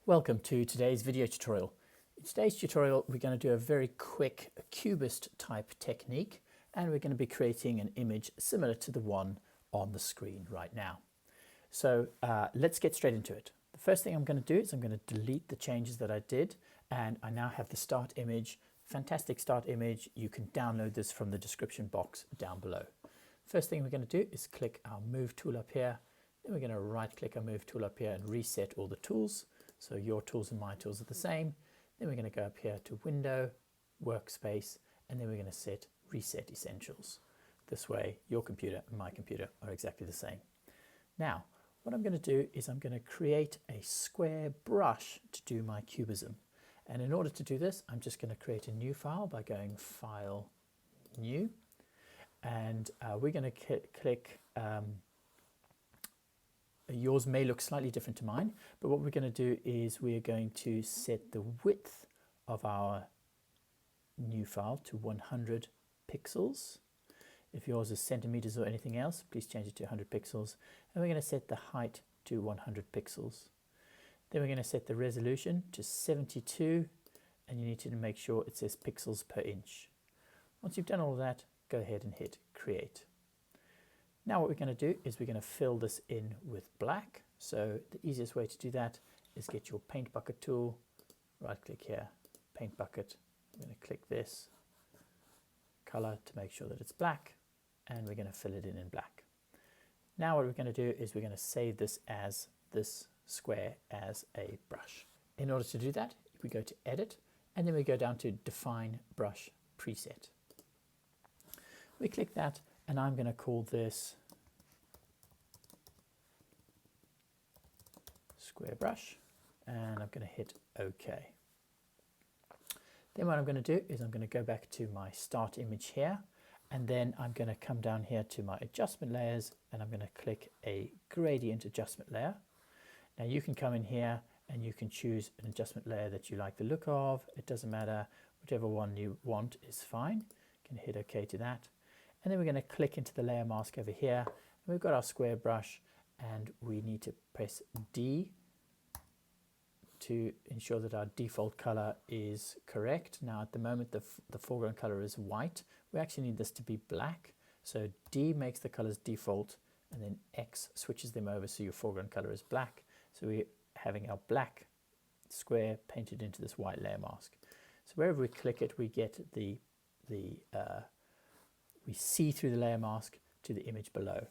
Welcome to today's video tutorial. In today's tutorial, we're going to do a very quick Cubist type technique, and we're going to be creating an image similar to the one on the screen right now. So let's get straight into it. The first thing I'm going to do is I'm going to delete the changes that I did, and I now have the start image. Fantastic start image. You can download this from the description box down below. First thing we're going to do is click our move tool up here. Then we're going to right click our move tool up here and reset all the tools. So your tools and my tools are the same. Then we're going to go up here to Window, Workspace, and then we're going to set Reset Essentials. This way, your computer and my computer are exactly the same. Now, what I'm going to do is I'm going to create a square brush to do my cubism. And in order to do this, I'm just going to create a new file by going File, New. And we're going to click yours may look slightly different to mine, but what we're going to do is we're going to set the width of our new file to 100 pixels. If yours is centimeters or anything else, please change it to 100 pixels. And we're going to set the height to 100 pixels. Then we're going to set the resolution to 72, and you need to make sure it says pixels per inch. Once you've done all of that, go ahead and hit Create. Now what we're going to do is we're going to fill this in with black. So the easiest way to do that is get your paint bucket tool, right click here, paint bucket. I'm going to click this color to make sure that it's black, and we're going to fill it in black. Now what we're going to do is we're going to save this as this square as a brush. In order to do that, we go to Edit, and then we go down to Define Brush Preset. We click that, and I'm going to call this square brush, and I'm going to hit OK. Then what I'm going to do is I'm going to go back to my start image here, and then I'm going to come down here to my adjustment layers, and I'm going to click a gradient adjustment layer. Now you can come in here and you can choose an adjustment layer that you like the look of. It doesn't matter, whichever one you want is fine. You can hit OK to that. And then we're going to click into the layer mask over here. And we've got our square brush, and we need to press D to ensure that our default color is correct. Now at the moment the foreground color is white. We actually need this to be black. So D makes the colors default, and then X switches them over so your foreground color is black. So we're having our black square painted into this white layer mask. So wherever we click it, we get we see through the layer mask to the image below.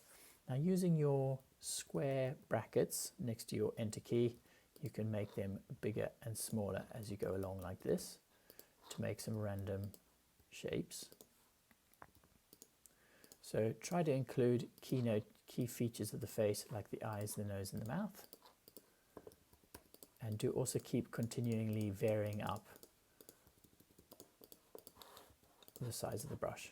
Now using your square brackets next to your enter key, you can make them bigger and smaller as you go along like this to make some random shapes. So try to include key features of the face like the eyes, the nose and the mouth. And do also keep continually varying up the size of the brush.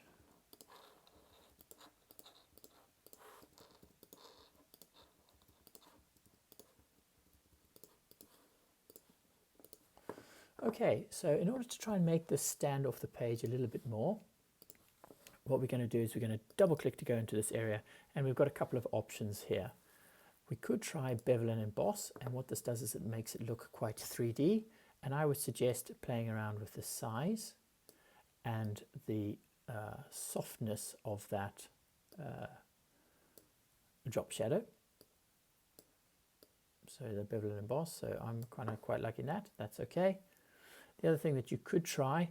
Okay, so in order to try and make this stand off the page a little bit more, what we're going to do is we're going to double click to go into this area, and we've got a couple of options here. We could try bevel and emboss, and what this does is it makes it look quite 3D, and I would suggest playing around with the size and the softness of that drop shadow. So the bevel and emboss, so I'm kind of quite liking that. That's okay. The other thing that you could try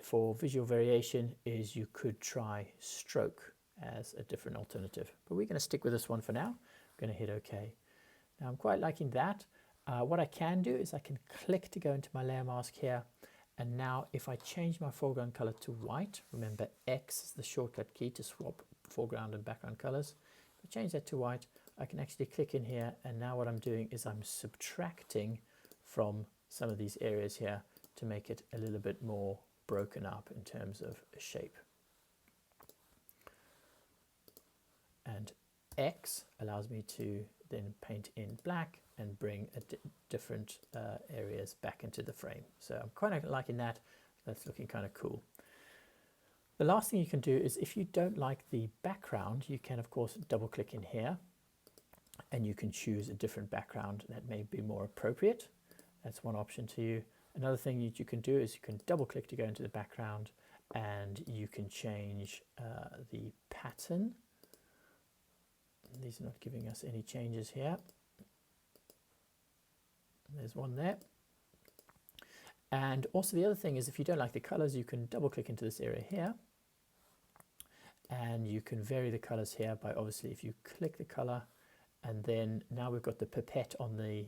for visual variation is you could try stroke as a different alternative. But we're going to stick with this one for now. I'm going to hit OK. Now I'm quite liking that. What I can do is I can click to go into my layer mask here. And now if I change my foreground color to white, remember X is the shortcut key to swap foreground and background colors. If I change that to white, I can actually click in here, and now what I'm doing is I'm subtracting from some of these areas here to make it a little bit more broken up in terms of a shape. And X allows me to then paint in black and bring different areas back into the frame. So I'm kind of liking that. That's looking kind of cool. The last thing you can do is if you don't like the background, you can of course double click in here and you can choose a different background that may be more appropriate. That's one option to you. Another thing that you can do is you can double click to go into the background, and you can change the pattern. These are not giving us any changes here. There's one there. And also the other thing is, if you don't like the colors, you can double click into this area here, and you can vary the colors here by, obviously, if you click the color, and then now we've got the pipette on the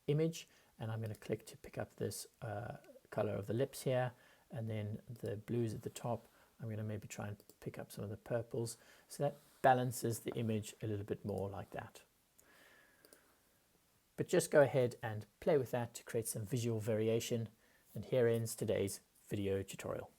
image, and I'm going to click to pick up this color of the lips here, and then the blues at the top. I'm going to maybe try and pick up some of the purples, so that balances the image a little bit more like that. But just go ahead and play with that to create some visual variation. And here ends today's video tutorial.